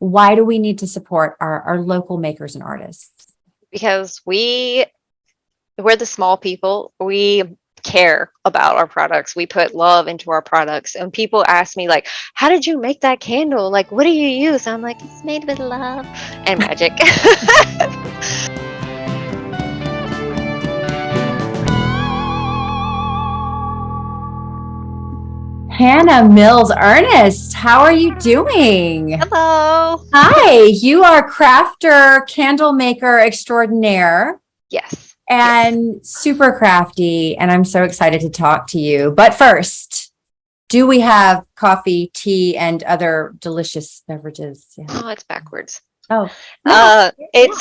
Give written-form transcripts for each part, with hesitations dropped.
Why do we need to support our local makers and artists? Because we're the small people. We care about our products. We put love into our products. And people ask me like, how did you make that candle? Like, what do you use? I'm like, it's made with love and magic. Hannah Mills-Ernest, how are you doing? Hello. Hi, you are crafter, candle maker extraordinaire, Yes. and super crafty. And I'm so excited to talk to you. But first, do we have coffee, tea, and other delicious beverages? Yeah. Oh, it's backwards. Oh, no. It's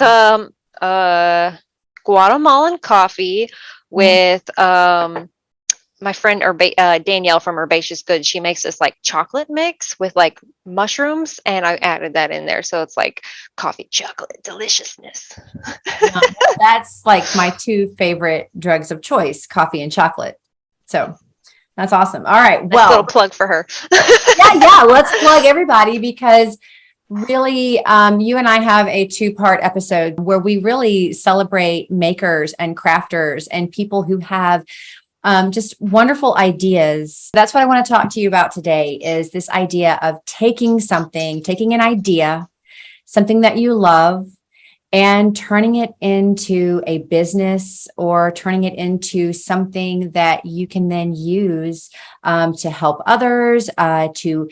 Guatemalan coffee with my friend Danielle from Herbaceous Goods. She makes this like chocolate mix with like mushrooms, and I added that in there, so it's like coffee chocolate deliciousness. That's like my two favorite drugs of choice, coffee and chocolate. So that's awesome. All right. Well, little plug for her. yeah. Let's plug everybody, because really, you and I have a two-part episode where we really celebrate makers and crafters and people who have just wonderful ideas. That's what I want to talk to you about today, is this idea of taking an idea, something that you love, and turning it into a business, or turning it into something that you can then use to help others, to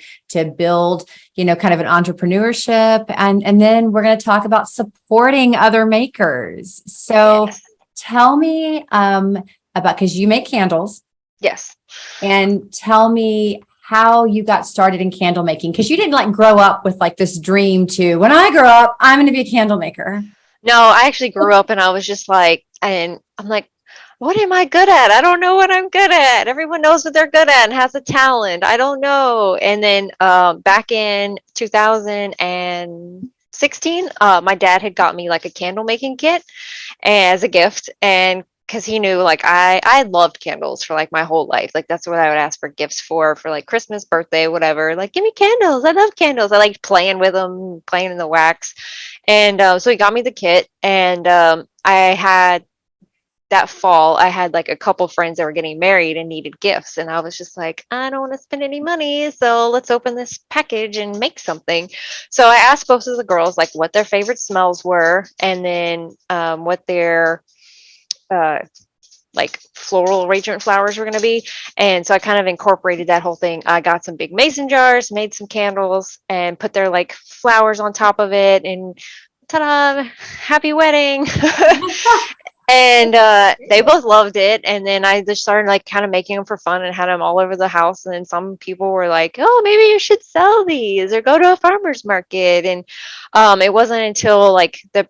build, kind of an entrepreneurship. And then we're going to talk about supporting other makers. So tell me about, because you make candles. Yes. And tell me how you got started in candle making, because you didn't like grow up with like this dream to, when I grow up, I'm going to be a candle maker. No, I actually grew up and I was just like, and I'm like, what am I good at? I don't know what I'm good at. Everyone knows what they're good at and has a talent. I don't know. And then back in 2016, my dad had got me like a candle making kit as a gift, and because he knew like I loved candles for like my whole life. Like that's what I would ask for gifts for like Christmas, birthday, whatever. Like, give me candles. I love candles. I liked playing with them, playing in the wax. And so he got me the kit, and I had that fall, I had like a couple friends that were getting married and needed gifts. And I was just like, I don't want to spend any money, so let's open this package and make something. So I asked both of the girls like what their favorite smells were, and then what their like floral arrangement flowers were going to be. And so I kind of incorporated that whole thing. I got some big mason jars, made some candles, and put their like flowers on top of it, and ta-da, happy wedding. And they both loved it. And then I just started like kind of making them for fun and had them all over the house. And then some people were like, oh, maybe you should sell these or go to a farmer's market. And it wasn't until like the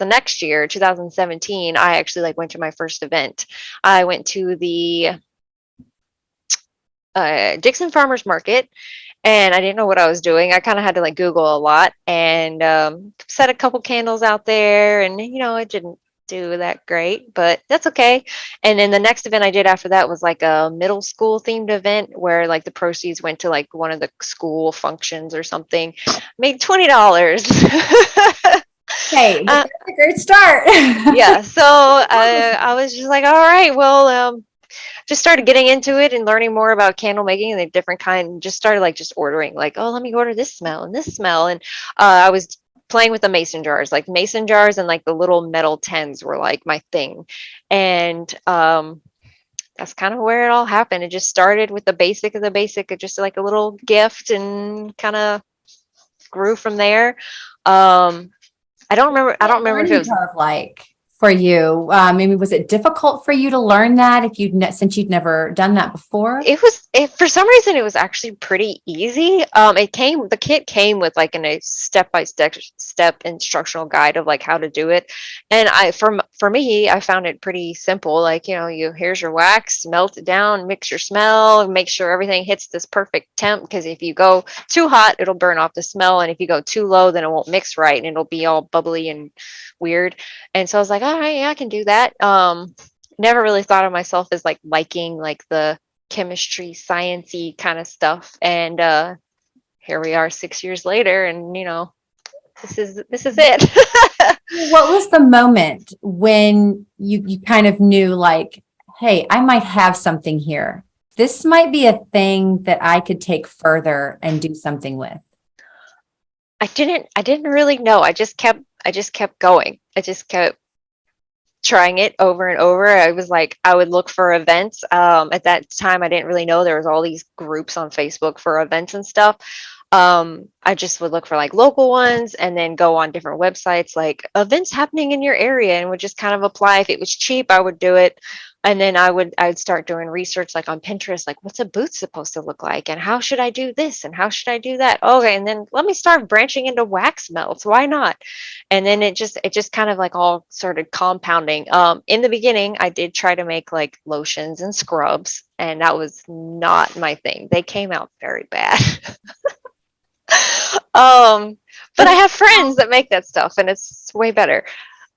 next year, 2017, I actually like went to my first event. I went to the Dixon Farmers Market, and I didn't know what I was doing. I kind of had to like Google a lot, and set a couple candles out there, and it didn't do that great, but that's okay. And then the next event I did after that was like a middle school themed event where like the proceeds went to like one of the school functions or something. Made $20. Hey, that's a great start. Yeah, so I was just like, all right, well, just started getting into it and learning more about candle making and the different kind. Just started like just ordering, like, oh, let me order this smell and this smell. And I was playing with the mason jars, and like the little metal tins were like my thing. And that's kind of where it all happened. It just started with the basic of the basic, of just like a little gift, and kind of grew from there. I don't remember if it was like for you. Maybe was it difficult for you to learn that since you'd never done that before? For some reason it was actually pretty easy. The kit came with like a step instructional guide of like how to do it. And for me, I found it pretty simple. Like, here's your wax, melt it down, mix your smell, make sure everything hits this perfect temp. Because if you go too hot, it'll burn off the smell. And if you go too low, then it won't mix right and it'll be all bubbly and weird. And so I was like, all right, yeah, I can do that. Never really thought of myself as like liking like the chemistry, sciencey kind of stuff. And here we are 6 years later, and this is it. What was the moment when you kind of knew like, hey, I might have something here. This might be a thing that I could take further and do something with. I didn't really know. I just kept going. I just kept trying it over and over. I would look for events. At that time, I didn't really know there was all these groups on Facebook for events and stuff. I just would look for like local ones and then go on different websites like events happening in your area and would just kind of apply. If it was cheap, I would do it. And then I'd start doing research like on Pinterest, like what's a booth supposed to look like and how should I do this and how should I do that? Okay, and then let me start branching into wax melts. Why not? And then it just kind of like all started compounding. In the beginning, I did try to make like lotions and scrubs, and that was not my thing. They came out very bad. um, but I have friends that make that stuff and it's way better.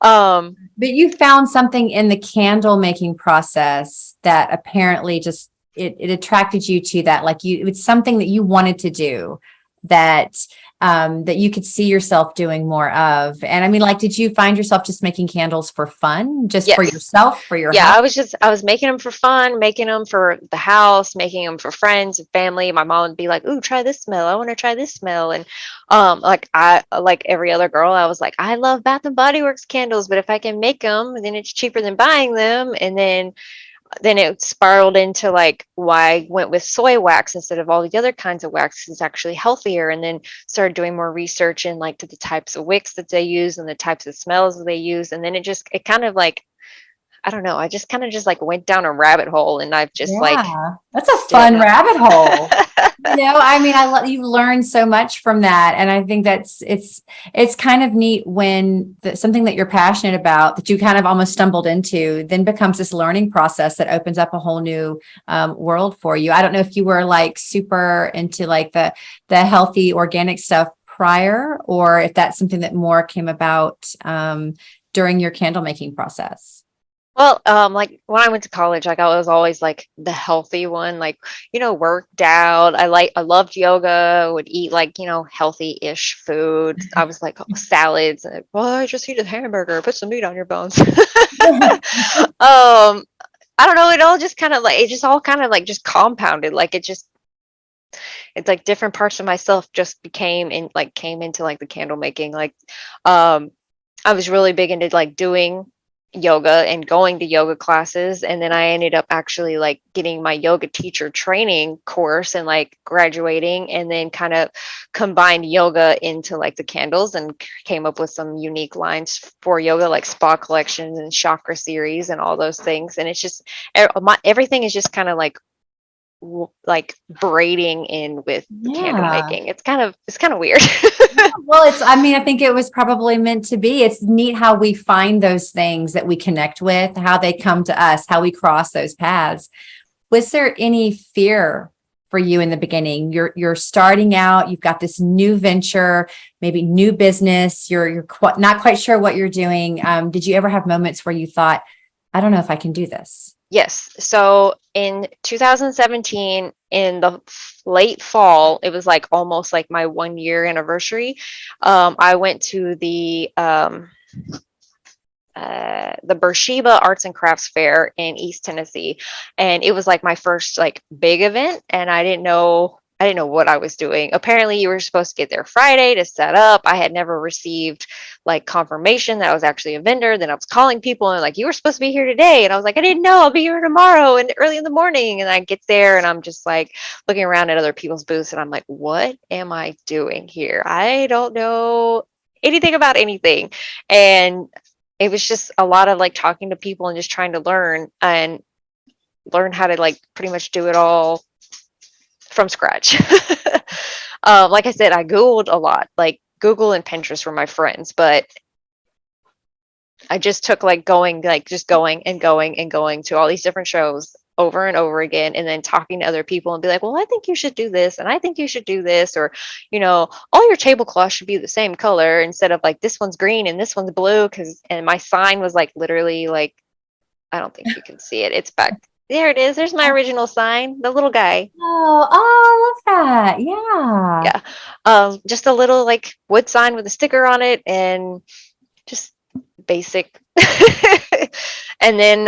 But you found something in the candle making process that apparently just it attracted you to that. Like it's something that you wanted to do that that you could see yourself doing more of. And I mean, like, did you find yourself just making candles for fun, just for Yes. yourself, for your Yeah, house? I was making them for fun, making them for the house, making them for friends and family. My mom would be like, "Ooh, try this smell. I want to try this smell." And like every other girl, I was like, "I love Bath and Body Works candles, but if I can make them, then it's cheaper than buying them." And then it spiraled into like why I went with soy wax instead of all the other kinds of wax. It's actually healthier. And then started doing more research in like to the types of wicks that they use and the types of smells that they use. And then it kind of like, I don't know, I just kind of just like went down a rabbit hole, and I've just like Yeah, that's a did fun rabbit hole. I mean, you learn so much from that, and I think it's kind of neat when something that you're passionate about that you kind of almost stumbled into then becomes this learning process that opens up a whole new world for you. I don't know if you were like super into like the healthy organic stuff prior, or if that's something that more came about during your candle making process. Well, like when I went to college, like I was always like the healthy one, like, worked out. I loved yoga, would eat like, healthy-ish food. I was like salads and well, I just eat a hamburger, put some meat on your bones. I don't know, it just all kind of like just compounded. It's like different parts of myself just came into like the candle making. Like I was really big into like doing yoga and going to yoga classes, and then I ended up actually like getting my yoga teacher training course and like graduating, and then kind of combined yoga into like the candles and came up with some unique lines for yoga, like spa collections and chakra series and all those things. And it's just everything is just kind of like braiding in with the candle Yeah. making. It's kind of weird. Well, I mean, I think it was probably meant to be. It's neat how we find those things that we connect with, how they come to us, how we cross those paths. Was there any fear for you in the beginning? You're starting out, you've got this new venture, maybe new business, you're not quite sure what you're doing. Did you ever have moments where you thought, I don't know if I can do this? Yes. So in 2017, in the late fall, it was like almost like my 1 year anniversary. I went to the Beersheba Arts and Crafts Fair in East Tennessee, and it was like my first like big event, and I didn't know what I was doing. Apparently, you were supposed to get there Friday to set up. I had never received like confirmation that I was actually a vendor. Then I was calling people and like, you were supposed to be here today. And I was like, I didn't know, I'll be here tomorrow and early in the morning. And I get there and I'm just like looking around at other people's booths and I'm like, what am I doing here? I don't know anything about anything. And it was just a lot of like talking to people and just trying to learn how to like pretty much do it all from scratch. Like I said, I Googled a lot. Like Google and Pinterest were my friends, but I just took like just going and going and going to all these different shows over and over again, and then talking to other people and be like, well, I think you should do this, and I think you should do this, or all your tablecloths should be the same color instead of like this one's green and this one's blue. And my sign was like literally like, I don't think you can see it. It's back there. It is. There's my original sign, the little guy. Oh, I love that. Yeah. Yeah. Just a little like wood sign with a sticker on it and just basic. And then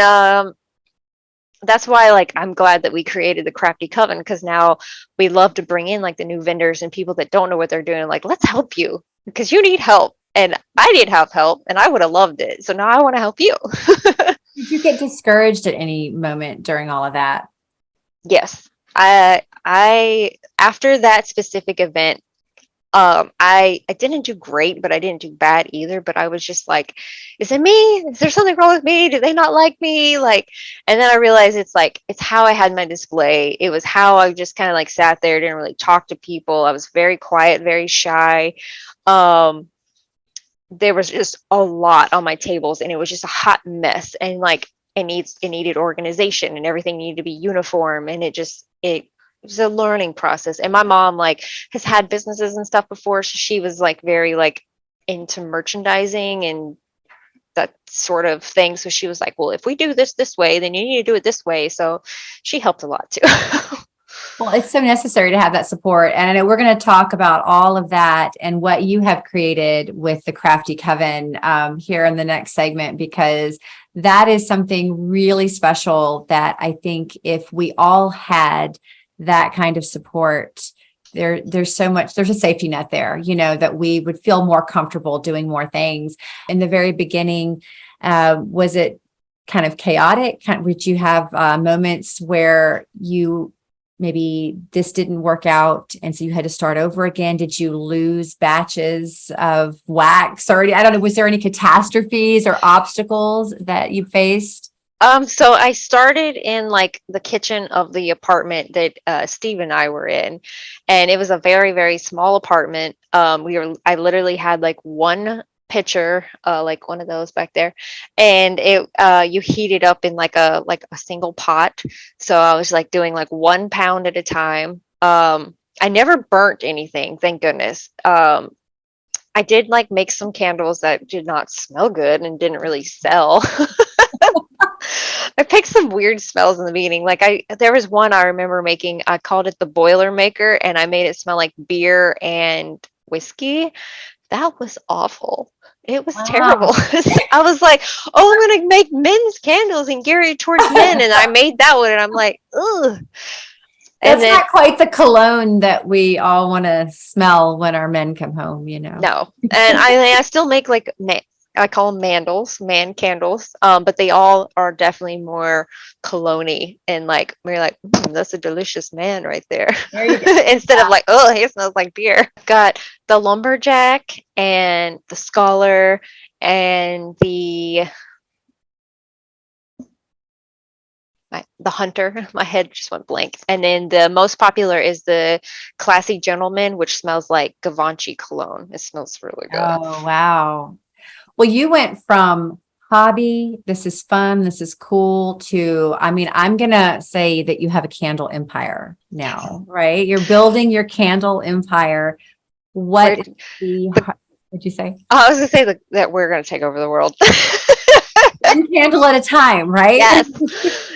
that's why like I'm glad that we created the Crafty Coven, because now we love to bring in like the new vendors and people that don't know what they're doing. Like, let's help you because you need help. And I did have help and I would have loved it. So now I want to help you. Did you get discouraged at any moment during all of that? Yes. I after that specific event, I didn't do great, but I didn't do bad either. But I was just like, is it me? Is there something wrong with me? Do they not like me? Like, and then I realized it's like it's how I had my display. It was how I just kind of like sat there, didn't really talk to people. I was very quiet, very shy. Um, there was just a lot on my tables, and it was just a hot mess. And like it needed organization, and everything needed to be uniform, and it was a learning process. And my mom like has had businesses and stuff before, so she was like very like into merchandising and that sort of thing. So she was like, well, if we do this way, then you need to do it this way. So she helped a lot too. Well, it's so necessary to have that support. And I know we're going to talk about all of that and what you have created with the Crafty Coven here in the next segment, because that is something really special that I think if we all had that kind of support, there's so much, there's a safety net there, that we would feel more comfortable doing more things. In the very beginning, was it kind of chaotic? Would you have moments where maybe this didn't work out and so you had to start over again? Did you lose batches of wax, or I don't know, was there any catastrophes or obstacles that you faced? So I started in like the kitchen of the apartment that Steve and I were in, and it was a very, very small apartment. I literally had like one pitcher, like one of those back there, and you heat it up in like a single pot. So I was like doing like 1 pound at a time. I never burnt anything, thank goodness. I did like make some candles that did not smell good and didn't really sell. I picked some weird smells in the beginning. There was one I remember making. I called it the boiler maker, and I made it smell like beer and whiskey. That was awful. It was terrible. Wow. I was like, "Oh, I'm gonna make men's candles and gear it towards men," and I made that one, and I'm like, "Ugh." And That's then not quite the cologne that we all want to smell when our men come home. no, and I still make like I call them mandals, man candles, but they all are definitely more cologne-y, and like we're like, that's a delicious man right there, There you go. instead of like, oh, he smells like beer. Got the lumberjack and the scholar and the hunter. My head just went blank. And then the most popular is the classy gentleman, which smells like Givenchy cologne. It smells really good. Oh, wow. Well, you went from hobby, this is fun, this is cool, to, I mean, I'm going to say that you have a candle empire now, right? You're building your candle empire. What is what'd you say? I was gonna say that we're gonna take over the world. One candle at a time, right? Yes.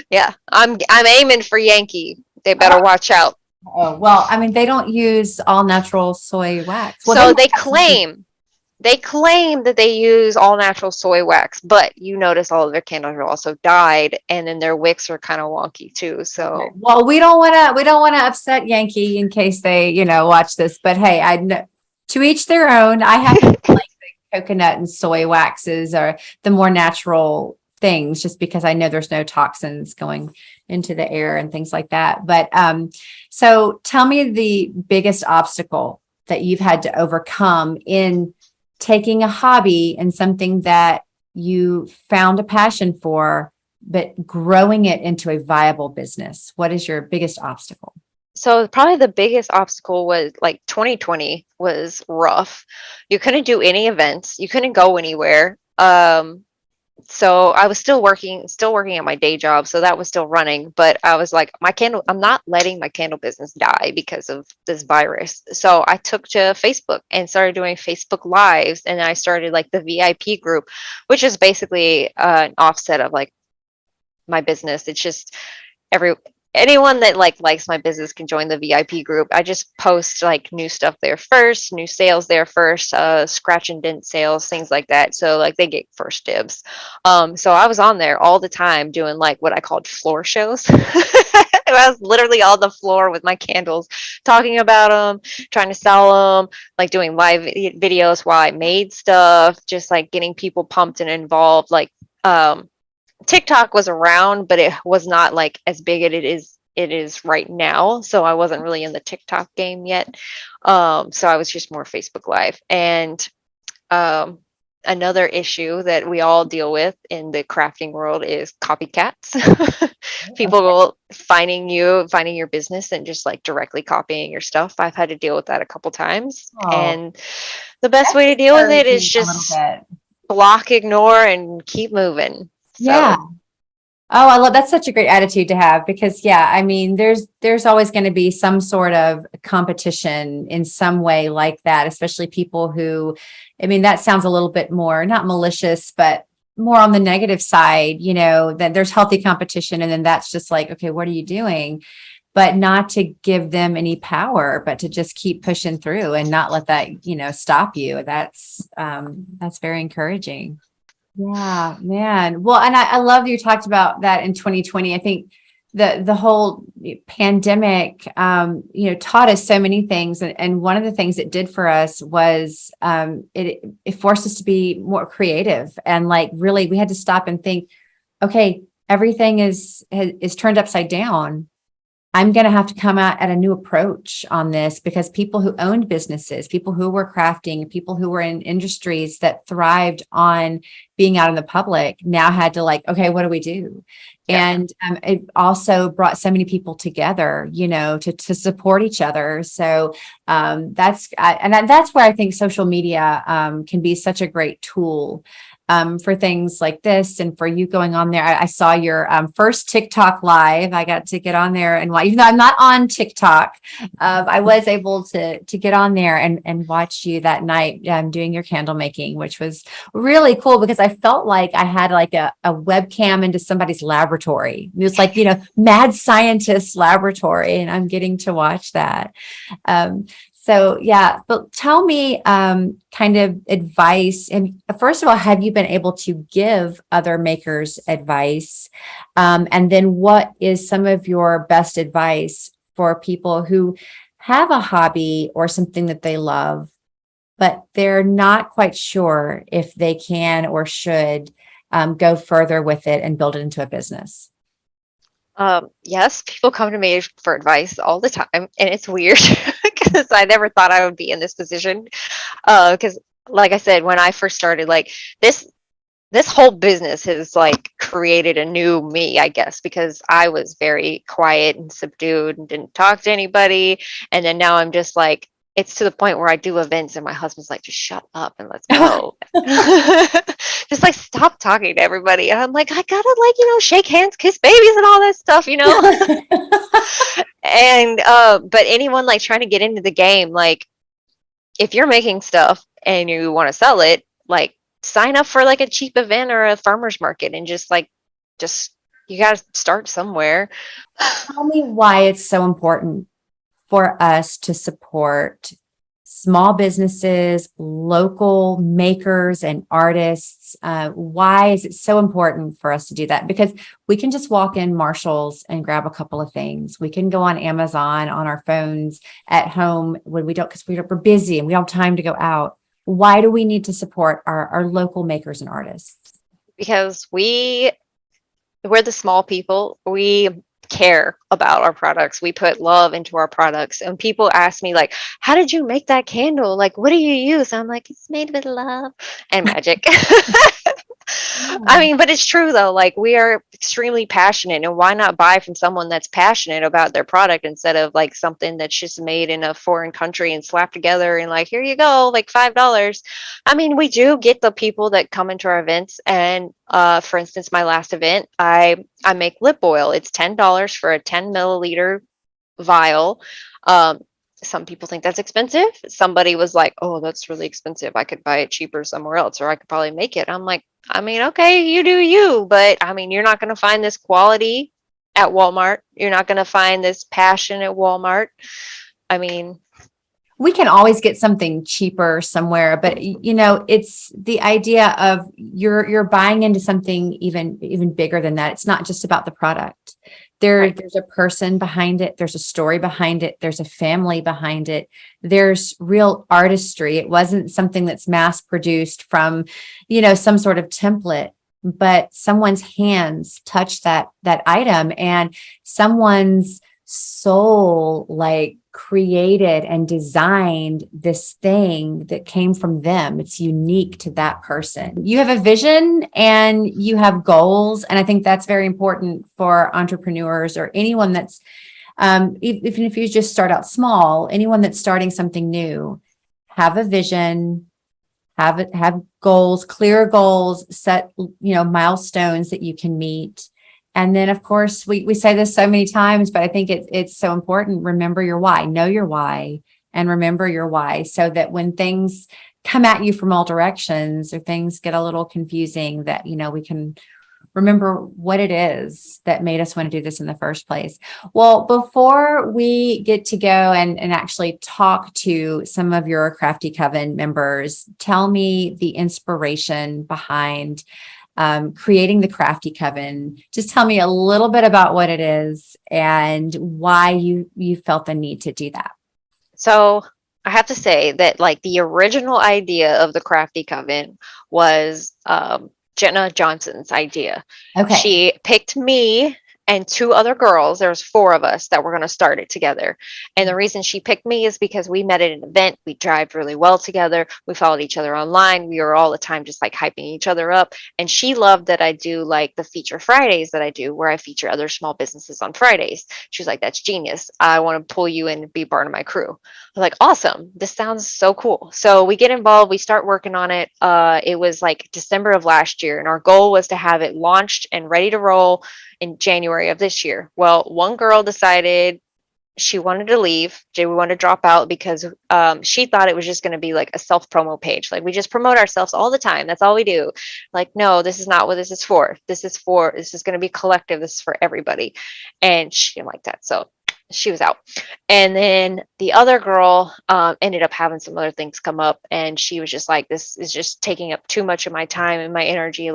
Yeah. I'm aiming for Yankee. They better watch out. Oh, well, I mean, they don't use all natural soy wax. Well, So they they claim that they use all natural soy wax, but you notice all of their candles are also dyed, and then their wicks are kind of wonky too. So well, we don't want to upset Yankee in case they, watch this. But hey, to each their own. I have like the coconut and soy waxes are the more natural things, just because I know there's no toxins going into the air and things like that. But so tell me the biggest obstacle that you've had to overcome in taking a hobby and something that you found a passion for, but growing it into a viable business. What is your biggest obstacle? so probably the biggest obstacle was like 2020 was rough. You couldn't do any events. You couldn't go anywhere. So I was still working at my day job, so that was still running, but I was like, I'm not letting my candle business die because of this virus. So I took to Facebook and started doing Facebook lives, and I started like the VIP group, which is basically an offset of like my business. It's just anyone that likes my business can join the VIP group. I just post like new stuff there first, new sales there first, scratch and dent sales, things like that. So like they get first dibs. So I was on there all the time doing like what I called floor shows. I was literally on the floor with my candles, talking about them, trying to sell them, like doing live videos while I made stuff, just like getting people pumped and involved. Like, TikTok was around, but it was not like as big as it is right now. So I wasn't really in the TikTok game yet. So I was just more Facebook Live. And um, another issue that we all deal with in the crafting world is copycats. People finding your business and just like directly copying your stuff. I've had to deal with that a couple times. Oh, And the best that's way to deal with it is discouraging a little just bit. block, ignore, and keep moving. Yeah. So Oh, I love that's such a great attitude to have because yeah, I mean, there's always going to be some sort of competition in some way like that, especially people who, I mean, that sounds a little bit more not malicious, but more on the negative side, that there's healthy competition and then that's just like, okay, what are you doing? But not to give them any power, but to just keep pushing through and not let that, stop you. That's very encouraging. Yeah, man. Well, and I love you talked about that in 2020. I think the whole pandemic, taught us so many things. And one of the things it did for us was it forced us to be more creative. And like really we had to stop and think, okay, everything is turned upside down. I'm going to have to come out at a new approach on this because people who owned businesses, people who were crafting, people who were in industries that thrived on being out in the public now had to like, okay, what do we do? yeah. And it also brought so many people together, to support each other. So that's where I think social media can be such a great tool for things like this and for you going on there. I saw your first TikTok live. I got to get on there and watch, even though I'm not on TikTok, I was able to get on there and watch you that night doing your candle making, which was really cool because I felt like I had like a webcam into somebody's laboratory. It was like, mad scientist laboratory, and I'm getting to watch that. So yeah, but tell me kind of advice. And first of all, have you been able to give other makers advice? And then what is some of your best advice for people who have a hobby or something that they love, but they're not quite sure if they can or should go further with it and build it into a business? Yes, people come to me for advice all the time, and it's weird because I never thought I would be in this position. Because, like I said, when I first started, like this whole business has like created a new me, I guess, because I was very quiet and subdued and didn't talk to anybody, and then now I'm just like. It's to the point where I do events and my husband's like, just shut up and let's go. Just like stop talking to everybody. And I'm like, I gotta like, shake hands, kiss babies and all that stuff. And but anyone like trying to get into the game, like if you're making stuff and you want to sell it, like sign up for like a cheap event or a farmer's market and just you gotta start somewhere. Tell me why it's so important for us to support small businesses, local makers and artists. Why is it so important for us to do that? Because we can just walk in Marshall's and grab a couple of things. We can go on Amazon on our phones at home when we don't, because we're busy and we don't have time to go out. Why do we need to support our local makers and artists? Because we're the small people. We care about our products. We put love into our products. And people ask me like, how did you make that candle? Like, what do you use? I'm like, it's made with love and magic. I mean, but it's true though. Like we are extremely passionate, and why not buy from someone that's passionate about their product instead of like something that's just made in a foreign country and slapped together and like, here you go, like $5. I mean, we do get the people that come into our events, and for instance, my last event, I make lip oil. It's $10 for a 10 milliliter vial. Some people think that's expensive. Somebody was like, oh, that's really expensive. I could buy it cheaper somewhere else, or I could probably make it. I'm like, I mean, okay, you do you, but I mean, you're not going to find this quality at Walmart. You're not going to find this passion at Walmart. I mean, we can always get something cheaper somewhere, but it's the idea of you're buying into something even bigger than that. It's not just about the product. There's a person behind it. There's a story behind it. There's a family behind it. There's real artistry. It wasn't something that's mass produced from, some sort of template, but someone's hands touched that item, and someone's soul created and designed this thing that came from them. It's unique to that person. You have a vision and you have goals. And I think that's very important for entrepreneurs or anyone that's, even if you just start out small, anyone that's starting something new, have a vision, have goals, clear goals, set, milestones that you can meet. And then, of course, we say this so many times, but I think it's so important. Remember your why, know your why, and remember your why, so that when things come at you from all directions or things get a little confusing, that, we can remember what it is that made us want to do this in the first place. Well, before we get to go and actually talk to some of your Crafty Coven members, tell me the inspiration behind creating the Crafty Coven. Just tell me a little bit about what it is and why you felt the need to do that. So I have to say that the original idea of the Crafty Coven was Jenna Johnson's idea. Okay. She picked me and two other girls. There was four of us that were going to start it together. And the reason she picked me is because we met at an event. We jived really well together. We followed each other online. We were all the time just hyping each other up. And she loved that I do the feature Fridays that I do, where I feature other small businesses on Fridays. She was like, that's genius. I want to pull you in and be part of my crew. I was like, awesome. This sounds so cool. So we get involved. We start working on it. It was December of last year. And our goal was to have it launched and ready to roll in January of this year. Well, one girl decided she wanted to leave. We wanted to drop out because she thought it was just going to be a self promo page. We just promote ourselves all the time. That's all we do. No, this is not what this is for. This is going to be collective. This is for everybody. And she didn't like that. So she was out. And then the other girl ended up having some other things come up. And she was just this is just taking up too much of my time and my energy.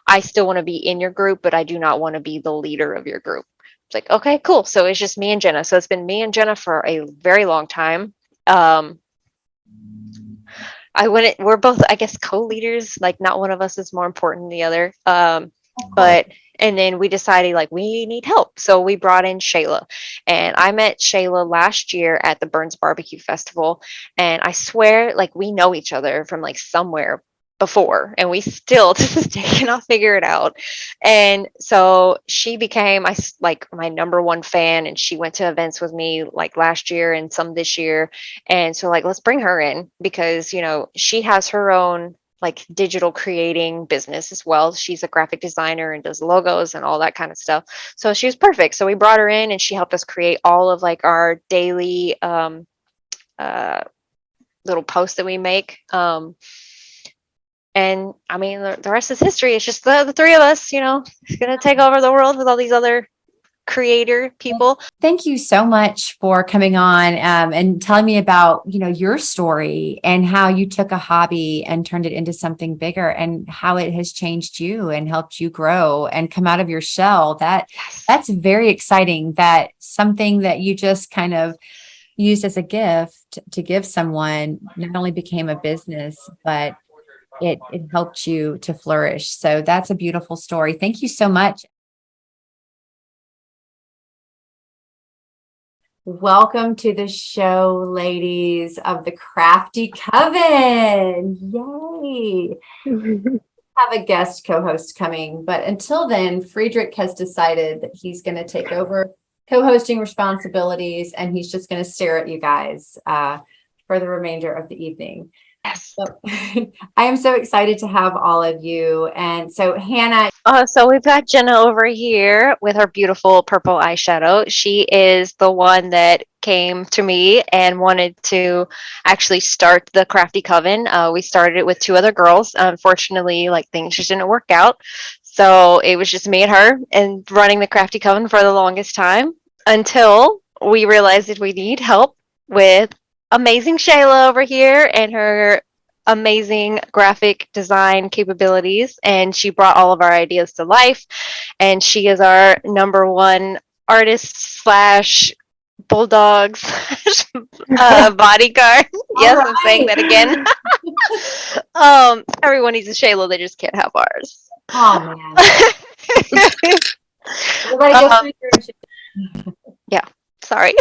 I still want to be in your group, but I do not want to be the leader of your group. It's okay, cool. So it's just me and Jenna. So it's been me and Jenna for a very long time. We're both, I guess, co-leaders. Not one of us is more important than the other. And then we decided we need help. So we brought in Shayla, and I met Shayla last year at the Burns Barbecue Festival. And I swear, we know each other from somewhere before, and we still to this day cannot figure it out. And so she became my number one fan, and she went to events with me last year and some this year. And so let's bring her in, because she has her own digital creating business as well. She's a graphic designer and does logos and all that kind of stuff. So she was perfect. So we brought her in, and she helped us create all of our daily little posts that we make. And I mean, the rest is history. It's just the three of us, going to take over the world with all these other creator people. Thank you so much for coming on and telling me about, your story and how you took a hobby and turned it into something bigger, and how it has changed you and helped you grow and come out of your shell. That's very exciting. That something that you just kind of used as a gift to give someone not only became a business, but it helped you to flourish. So that's a beautiful story. Thank you so much. Welcome to the show, ladies of the Crafty Coven. Yay. Have a guest co-host coming, but until then, Friedrich has decided that he's going to take over co-hosting responsibilities, and he's just going to stare at you guys for the remainder of the evening. Yes. So, I am so excited to have all of you. And so Hannah. So we've got Jenna over here with her beautiful purple eyeshadow. She is the one that came to me and wanted to actually start the Crafty Coven. We started it with two other girls. Unfortunately, things just didn't work out. So it was just me and her and running the Crafty Coven for the longest time until we realized that we need help with amazing Shayla over here and her amazing graphic design capabilities. And she brought all of our ideas to life. And she is our number one artist slash bulldog slash bodyguard. Yes, I'm saying that again. Everyone needs a Shayla, they just can't have ours. Oh man. Everybody go through your Yeah, sorry.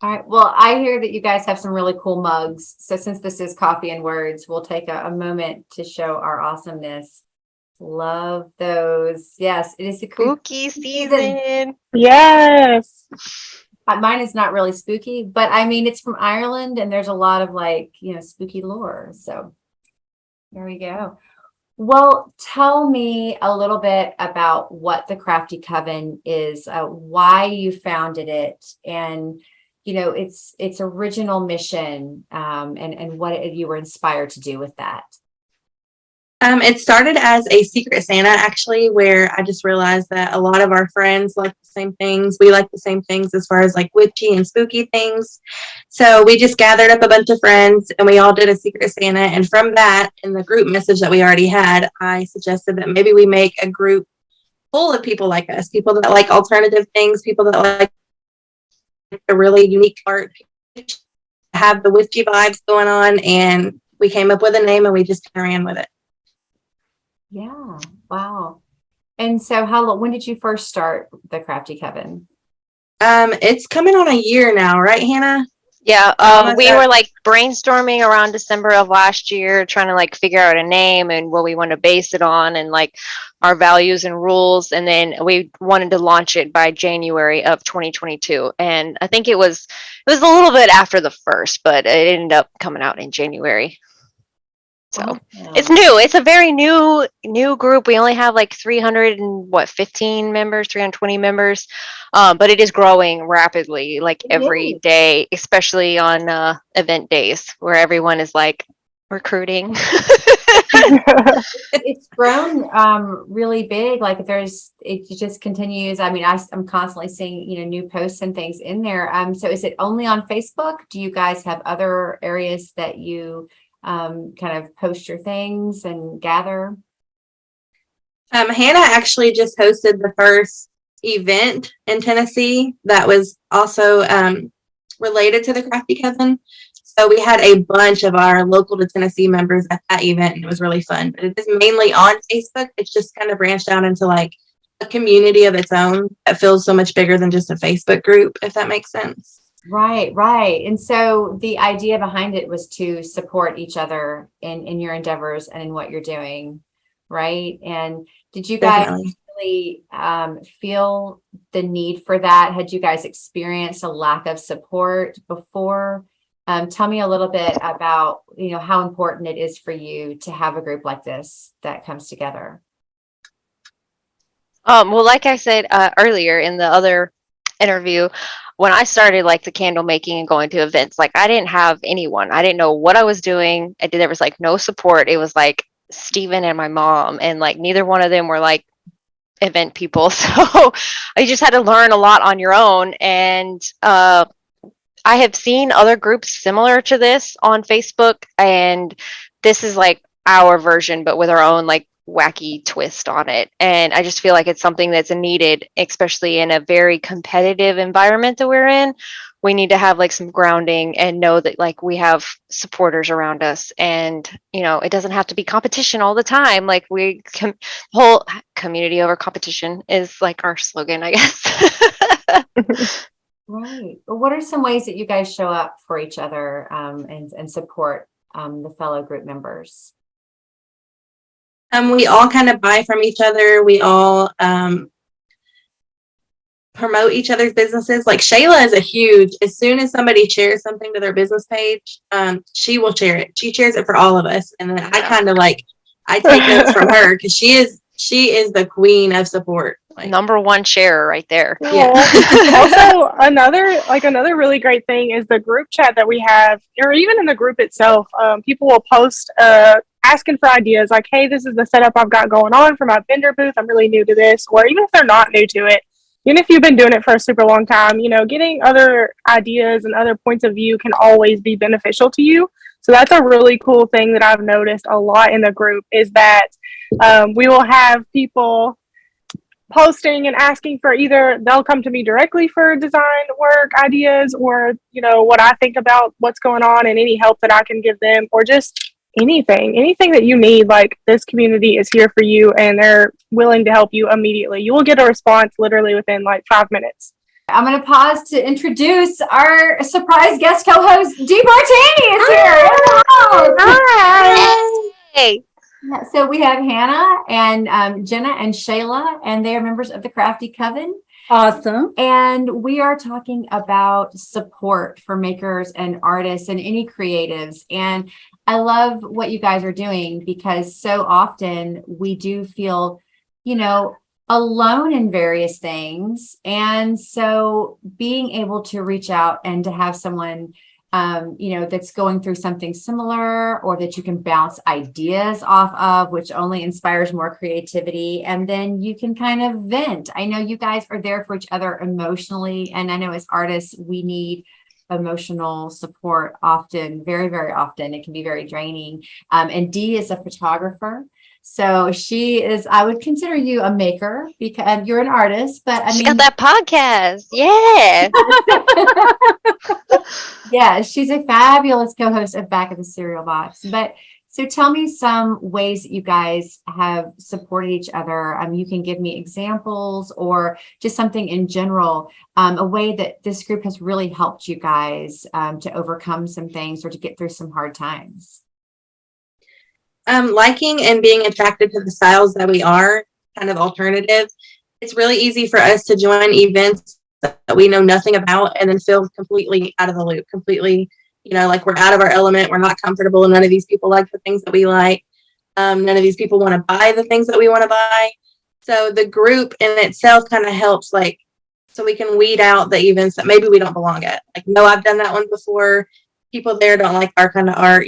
All right. Well, I hear that you guys have some really cool mugs. So since this is Coffee and Words, we'll take a moment to show our awesomeness. Love those. Yes, it is the Spooky season. Yes. Mine is not really spooky, but I mean, it's from Ireland and there's a lot of like, spooky lore. So there we go. Well, tell me a little bit about what the Crafty Coven is, why you founded it, and its original mission, and what you were inspired to do with that. It started as a Secret Santa, actually, where I just realized that a lot of our friends like the same things. We like the same things as far as like witchy and spooky things. So we just gathered up a bunch of friends and we all did a Secret Santa. And from that, in the group message that we already had, I suggested that maybe we make a group full of people like us, people that like alternative things, people that like the really unique art, have the witchy vibes going on. And we came up with a name and we just ran with it. Yeah. Wow. And so when did you first start the Crafty Coven? It's coming on a year now, right, Hannah? Yeah, we were like brainstorming around December of last year, trying to like figure out a name and what we want to base it on and like our values and rules. And then we wanted to launch it by January of 2022. And I think it was a little bit after the first, but it ended up coming out in January. So it's new. It's a very new group. We only have like 315 members, 320 members. But it is growing rapidly, like every day, especially on event days where everyone is like recruiting. It's grown really big. Like it just continues. I mean, I'm constantly seeing, new posts and things in there. So is it only on Facebook? Do you guys have other areas that you kind of post your things and gather? Hannah actually just hosted the first event in Tennessee that was also related to the Crafty Coven. So we had a bunch of our local to Tennessee members at that event, and it was really fun. But it is mainly on Facebook. It's just kind of branched out into like a community of its own that feels so much bigger than just a Facebook group, if that makes sense. Right. And so the idea behind it was to support each other in your endeavors and in what you're doing, right? And did you guys really feel the need for that? Had you guys experienced a lack of support before? Tell me a little bit about, how important it is for you to have a group like this that comes together. Well, like I said earlier in the other interview, when I started like the candle making and going to events, like I didn't have anyone. I didn't know what I was doing. There was like no support. It was like Steven and my mom, and like neither one of them were like event people. So I just had to learn a lot on your own. And I have seen other groups similar to this on Facebook, and this is like our version, but with our own like wacky twist on it. And I just feel like it's something that's needed, especially in a very competitive environment that we're in. We need to have like some grounding and know that like we have supporters around us, and it doesn't have to be competition all the time. Like whole community over competition is like our slogan, I guess. Right. Well, what are some ways that you guys show up for each other and support the fellow group members? We all kind of buy from each other. We all promote each other's businesses. Like Shayla is as soon as somebody shares something to their business page, she will share it. She shares it for all of us. And then I kind of I take notes from her because she is the queen of support. Like, number one sharer right there. Yeah. Also, another really great thing is the group chat that we have, or even in the group itself. People will post asking for ideas like, hey, this is the setup I've got going on for my vendor booth. I'm really new to this. Or even if they're not new to it, even if you've been doing it for a super long time, getting other ideas and other points of view can always be beneficial to you. So that's a really cool thing that I've noticed a lot in the group is that we will have people posting and asking for either they'll come to me directly for design work ideas or, what I think about what's going on and any help that I can give them or just anything that you need. Like this community is here for you and they're willing to help you immediately. You will get a response literally within like 5 minutes. I'm going to pause to introduce our surprise guest co-host, Dee Martini is here in the house. Hi. Hey. So we have Hannah and Jenna and Shayla, and they are members of the Crafty Coven. Awesome. And we are talking about support for makers and artists and any creatives. And I love what you guys are doing because so often we do feel, alone in various things. And so being able to reach out and to have someone, that's going through something similar or that you can bounce ideas off of, which only inspires more creativity. And then you can kind of vent. I know you guys are there for each other emotionally. And I know as artists, we need emotional support often, very, very often. It can be very draining. And Dee is a photographer. So I would consider you a maker because you're an artist, but She got that podcast. Yeah. Yeah, she's a fabulous co-host of Back of the Cereal Box. But so tell me some ways that you guys have supported each other. You can give me examples or just something in general, a way that this group has really helped you guys to overcome some things or to get through some hard times. Liking and being attracted to the styles that we are kind of alternative. It's really easy for us to join events that we know nothing about and then feel completely out of the loop, completely, like we're out of our element. We're not comfortable. And none of these people like the things that we like. None of these people want to buy the things that we want to buy. So the group in itself kind of helps, so we can weed out the events that maybe we don't belong at. Like, no, I've done that one before. People there don't like our kind of art,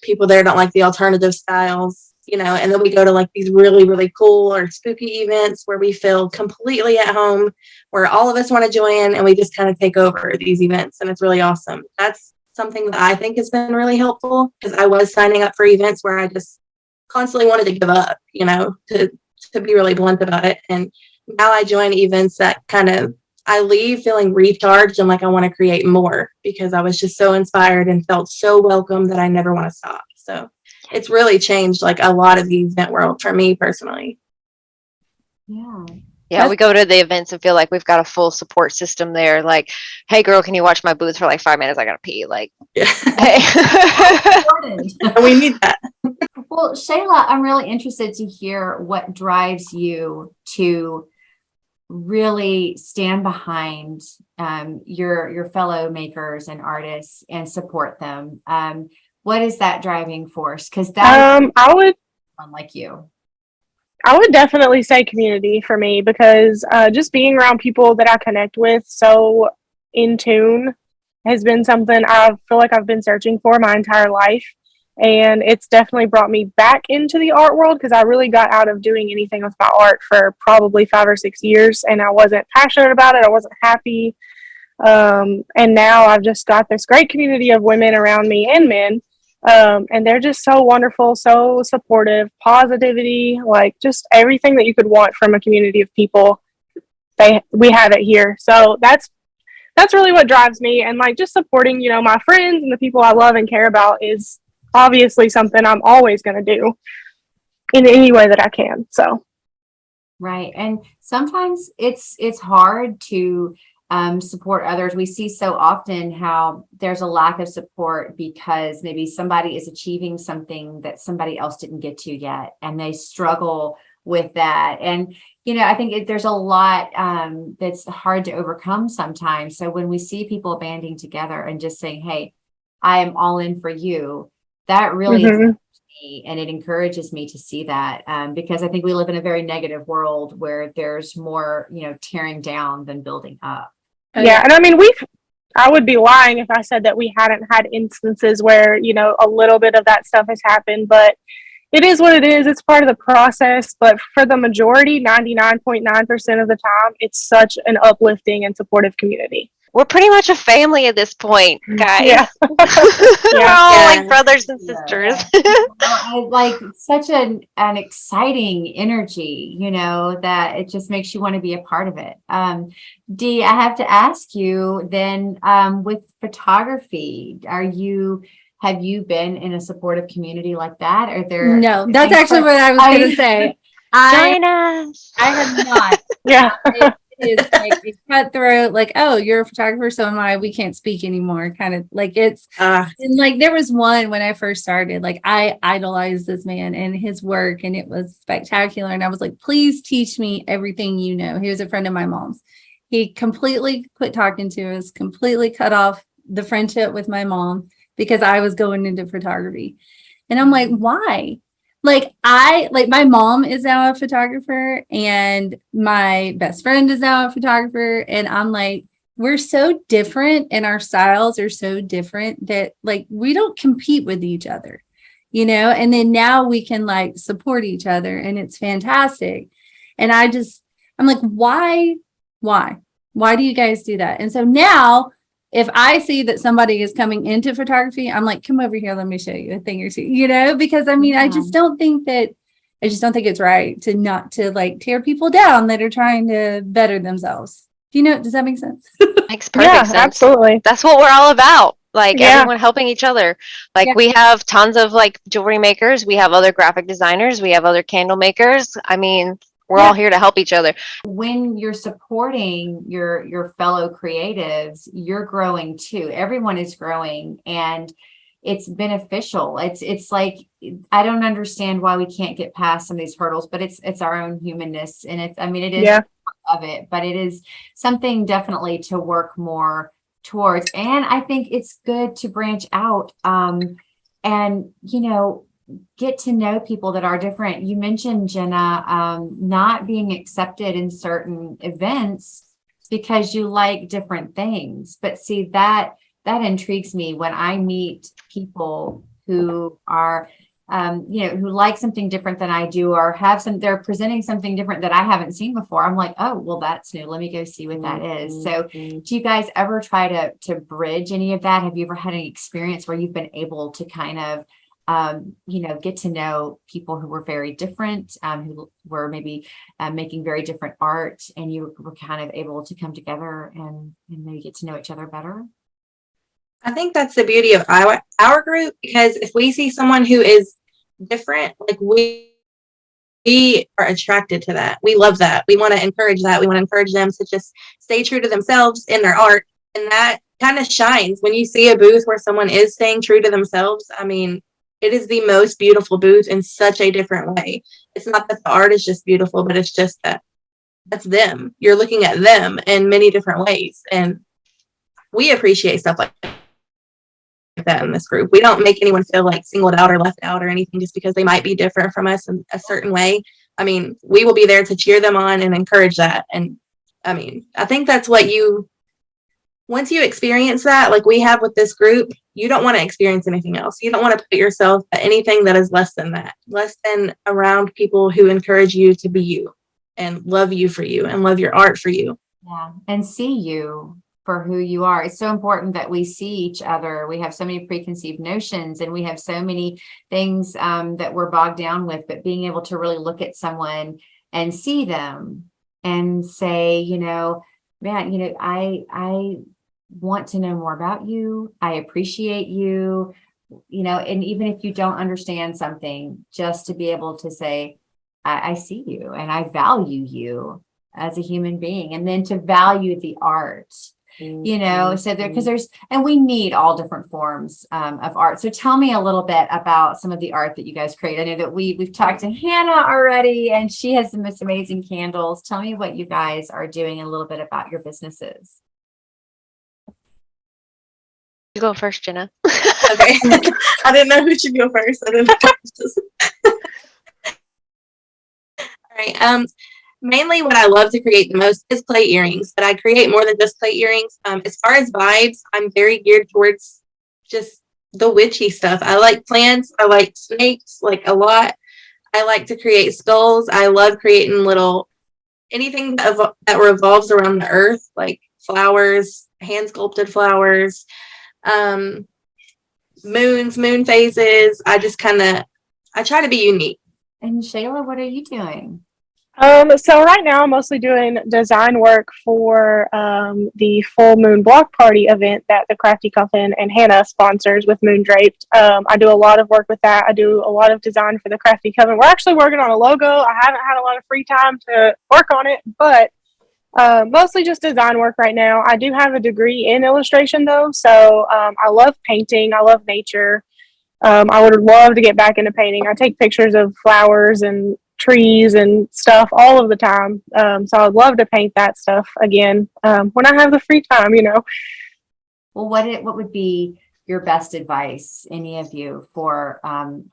people there don't like the alternative styles, and then we go to these really, really cool or spooky events where we feel completely at home, where all of us want to join and we just kind of take over these events. And it's really awesome. That's something that I think has been really helpful because I was signing up for events where I just constantly wanted to give up, to be really blunt about it. And now I join events that I leave feeling recharged and like I want to create more because I was just so inspired and felt so welcome that I never want to stop. So it's really changed a lot of the event world for me personally. Yeah, we go to the events and feel like we've got a full support system there. Like, hey girl, can you watch my booth for 5 minutes? I gotta pee. Hey. We need that. Well, Shayla, I'm really interested to hear what drives you to really stand behind your fellow makers and artists and support them. What is that driving force? Because that I would unlike you. I would definitely say community for me because just being around people that I connect with so in tune has been something I feel like I've been searching for my entire life. And it's definitely brought me back into the art world because I really got out of doing anything with my art for probably 5 or 6 years. And I wasn't passionate about it. I wasn't happy. And now I've just got this great community of women around me and men. And they're just so wonderful, so supportive, positivity, just everything that you could want from a community of people. We have it here. So that's really what drives me. And just supporting, my friends and the people I love and care about is obviously something I'm always going to do in any way that I can. So. Right. And sometimes it's hard to support others. We see so often how there's a lack of support because maybe somebody is achieving something that somebody else didn't get to yet, and they struggle with that. And, I think there's a lot that's hard to overcome sometimes. So when we see people banding together and just saying, hey, I am all in for you, that really is me, and it encourages me to see that because I think we live in a very negative world where there's more, tearing down than building up. Yeah. And I mean, I would be lying if I said that we hadn't had instances where, a little bit of that stuff has happened, but it is what it is. It's part of the process. But for the majority, 99.9% of the time, it's such an uplifting and supportive community. We're pretty much a family at this point, guys. Yeah. We're all Yeah. like brothers and sisters. I like such an exciting energy, that it just makes you want to be a part of it. Dee, I have to ask you then, with photography, have you been in a supportive community like that? Are there No, that's actually what I was going to say. Join us. I have not. Yeah. It is like a cutthroat, like, oh, you're a photographer, so am I. We can't speak anymore. Kind of like it's and like there was one when I first started, like I idolized this man and his work, and it was spectacular. And I was like, please teach me everything you know. He was a friend of my mom's. He completely quit talking to us, completely cut off the friendship with my mom because I was going into photography. And I'm like, why? Like my mom is now a photographer and my best friend is now a photographer. And I'm like, we're so different and our styles are so different that like, we don't compete with each other, and then now we can like support each other and it's fantastic. And I'm like, why do you guys do that? And so now if I see that somebody is coming into photography, I'm like, come over here, let me show you a thing or two, because I mean, I just don't think it's right to not to like tear people down that are trying to better themselves. Does that make sense? Makes perfect sense. Absolutely. That's what we're all about. Like everyone helping each other. Like we have tons of like jewelry makers. We have other graphic designers. We have other candle makers. I mean, we're all here to help each other. When you're supporting your fellow creatives, you're growing too. Everyone is growing and it's beneficial. It's like, I don't understand why we can't get past some of these hurdles, but it's our own humanness. And it is part of it, but it is something definitely to work more towards. And I think it's good to branch out, and, get to know people that are different. You mentioned, Jenna, not being accepted in certain events because you like different things. But see, that intrigues me when I meet people who are, who like something different than I do, or they're presenting something different that I haven't seen before. I'm like, oh, well, that's new. Let me go see what that is. So do you guys ever try to bridge any of that? Have you ever had any experience where you've been able to kind of get to know people who were very different, who were maybe making very different art, and you were kind of able to come together and maybe get to know each other better? I think that's the beauty of our group, because if we see someone who is different, like we are attracted to that. We love that. We want to encourage that. We want to encourage them to just stay true to themselves in their art. And that kind of shines when you see a booth where someone is staying true to themselves. I mean, it is the most beautiful booth in such a different way. It's not that the art is just beautiful, but it's just that's them. You're looking at them in many different ways. And we appreciate stuff like that in this group. We don't make anyone feel like singled out or left out or anything just because they might be different from us in a certain way. I mean, we will be there to cheer them on and encourage that. And I mean, I think that's what once you experience that, like we have with this group, you don't want to experience anything else. You don't want to put yourself at anything that is less than that, less than around people who encourage you to be you and love you for you and love your art for you. Yeah. And see you for who you are. It's so important that we see each other. We have so many preconceived notions and we have so many things that we're bogged down with, but being able to really look at someone and see them and say, man, I want to know more about you. I appreciate you, and even if you don't understand something, just to be able to say, I see you and I value you as a human being, and then to value the art, so because and we need all different forms of art. So tell me a little bit about some of the art that you guys create. I know that we've talked to Hannah already and she has the most amazing candles. Tell me what you guys are doing and a little bit about your businesses. You go first, Jenna. Okay. I didn't know who should go first. All right. Mainly what I love to create the most is clay earrings, but I create more than just clay earrings. As far as vibes, I'm very geared towards just the witchy stuff. I like plants. I like snakes, like a lot. I like to create skulls. I love creating anything that revolves around the earth, like flowers, hand sculpted flowers, moon phases. I try to be unique. And Shayla, what are you doing? So right now I'm mostly doing design work for the full moon block party event that the Crafty Coven and Hannah sponsors with Moon Draped. I do a lot of work with that. I do a lot of design for the Crafty Coven. We're actually working on a logo. I haven't had a lot of free time to work on it, but mostly just design work right now. I do have a degree in illustration though, so I love painting. I love nature. I would love to get back into painting. I take pictures of flowers and trees and stuff all of the time. So I'd love to paint that stuff again when I have the free time, Well, what would be your best advice, any of you, for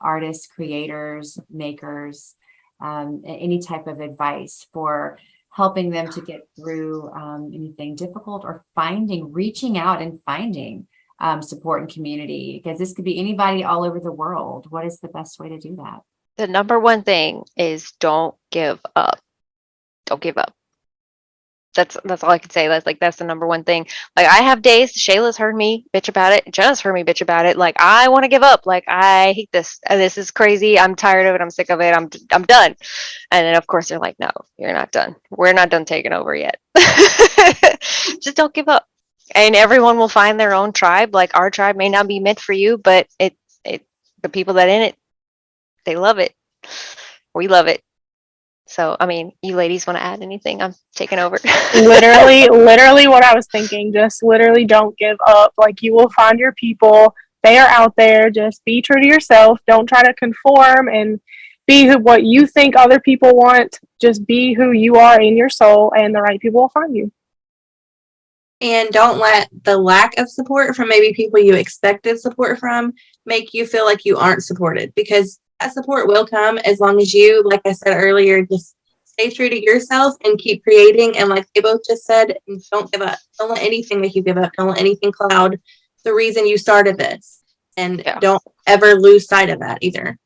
artists, creators, makers, any type of advice for helping them to get through anything difficult, or reaching out and finding support and community? Because this could be anybody all over the world. What is the best way to do that? The number one thing is don't give up. Don't give up. That's all I can say. That's the number one thing. Like, I have days, Shayla's heard me bitch about it, Jenna's heard me bitch about it. Like, I want to give up. Like, I hate this. This is crazy. I'm tired of it. I'm sick of it. I'm done. And then of course they're like, no, you're not done. We're not done taking over yet. Just don't give up. And everyone will find their own tribe. Like, our tribe may not be meant for you, but the people that in it, they love it. We love it. So, I mean, you ladies want to add anything? I'm taking over. literally what I was thinking. Just literally don't give up. Like, you will find your people. They are out there. Just be true to yourself. Don't try to conform and be what you think other people want. Just be who you are in your soul, and the right people will find you. And don't let the lack of support from maybe people you expected support from make you feel like you aren't supported, because that support will come as long as you, like I said earlier, just stay true to yourself and keep creating. And like they both just said, don't give up. Don't let anything make you give up. Don't let anything cloud the reason you started this. And don't ever lose sight of that either.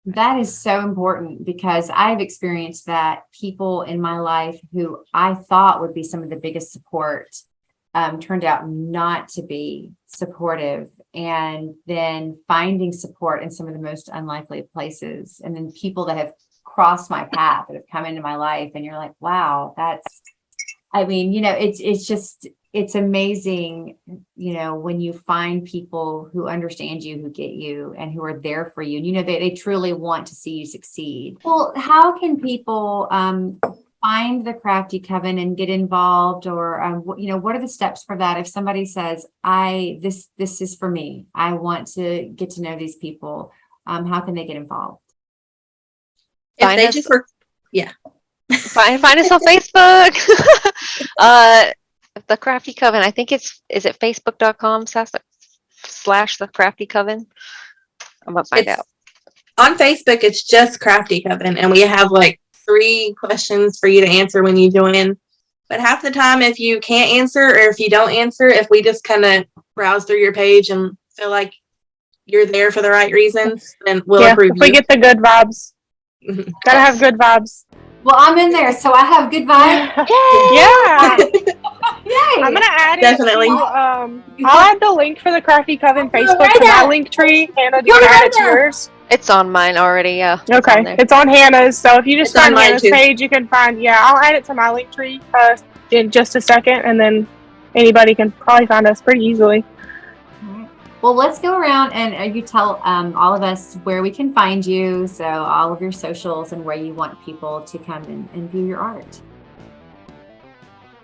That is so important, because I've experienced that people in my life who I thought would be some of the biggest support turned out not to be supportive, and then finding support in some of the most unlikely places, and then people that have crossed my path, that have come into my life, and you're like, wow, it's amazing, when you find people who understand you, who get you, and who are there for you, and they truly want to see you succeed. Well, how can people find the Crafty Coven and get involved, or what are the steps for that? If somebody says, this is for me, I want to get to know these people, how can they get involved? Find us on Facebook. The Crafty Coven, I think is it facebook.com/ the Crafty Coven? I'm gonna find out. On Facebook, it's just Crafty Coven, and we have like 3 questions for you to answer when you join. But half the time, if you can't answer, or if you don't answer, if we just kind of browse through your page and feel like you're there for the right reasons, then we'll approve if we get the good vibes. Gotta have good vibes. Well, I'm in there, so I have good vibes. Yeah. Yay! I'm gonna add Definitely. I'll add the link for the Crafty Coven Facebook to my link tree. Hannah, do you want to add it to yours? It's on mine already, yeah. Okay, it's on Hannah's. So if you just find Hannah's too. page, you can find. Yeah, I'll add it to my link tree in just a second, and then anybody can probably find us pretty easily. Well, let's go around and you tell all of us where we can find you, so all of your socials, and where you want people to come and view your art.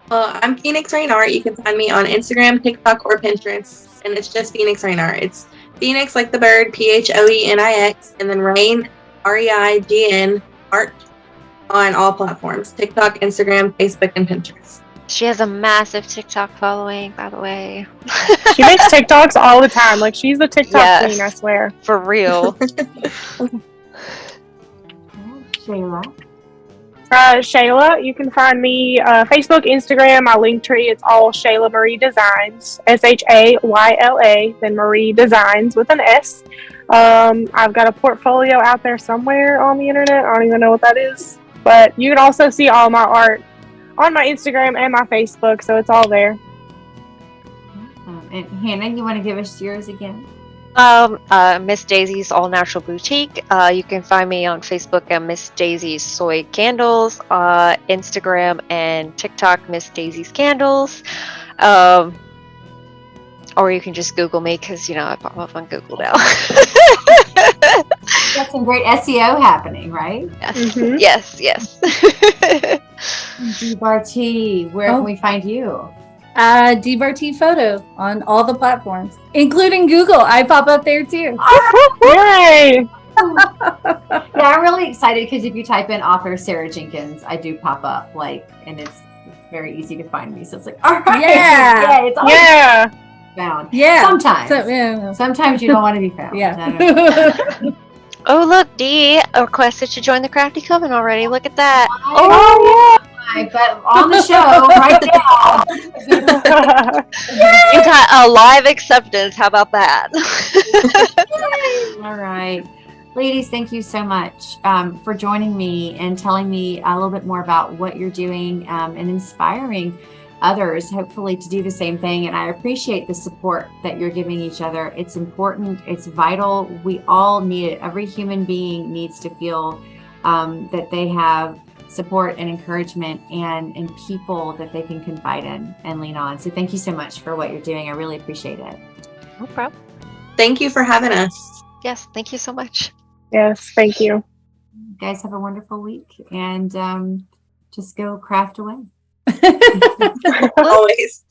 Well, I'm Phoenix Rain Art. You can find me on Instagram, TikTok, or Pinterest, and it's just Phoenix Rain Art. It's Phoenix like the bird, PHOENIX, and then Rain, REIGN, art on all platforms: TikTok, Instagram, Facebook, and Pinterest. She has a massive TikTok following, by the way. She makes TikToks all the time. Like, she's the TikTok queen, I swear. For real. Shayla. Shayla, you can find me Facebook, Instagram, my link tree. It's all Shayla Marie Designs, SHAYLA, then Marie Designs with an S. I've got a portfolio out there somewhere on the internet. I don't even know what that is. But you can also see all my art on my Instagram and my Facebook, so it's all there. Awesome. And Hannah, you want to give us yours again? Miss Daisy's All Natural Boutique. You can find me on Facebook at Miss Daisy's Soy Candles, Instagram and TikTok, Miss Daisy's Candles. Or you can just Google me because, I pop up on Google now. Got some great SEO happening, right? Yes, Mhm. yes. DBarT, where can we find you? DBarT Photo on all the platforms, including Google. I pop up there too. Yay! Yeah, I'm really excited because if you type in author Sarah Jenkins, I do pop up, and it's very easy to find me. So it's like, all right, Yeah. it's always Yeah. found. Yeah. Sometimes. So, yeah. Sometimes you don't want to be found. Yeah. Oh, look, Dee requested to join the Crafty Coven already. Look at that. Oh, yeah. But on the show right now. You got a live acceptance. How about that? All right. Ladies, thank you so much for joining me and telling me a little bit more about what you're doing and inspiring others, hopefully, to do the same thing. And I appreciate the support that you're giving each other. It's important. It's vital. We all need it. Every human being needs to feel that they have support and encouragement and people that they can confide in and lean on. So thank you so much for what you're doing. I really appreciate it. No problem. Thank you for having us. Yes, thank you so much. Yes, thank you. You guys have a wonderful week and just go craft away. Always.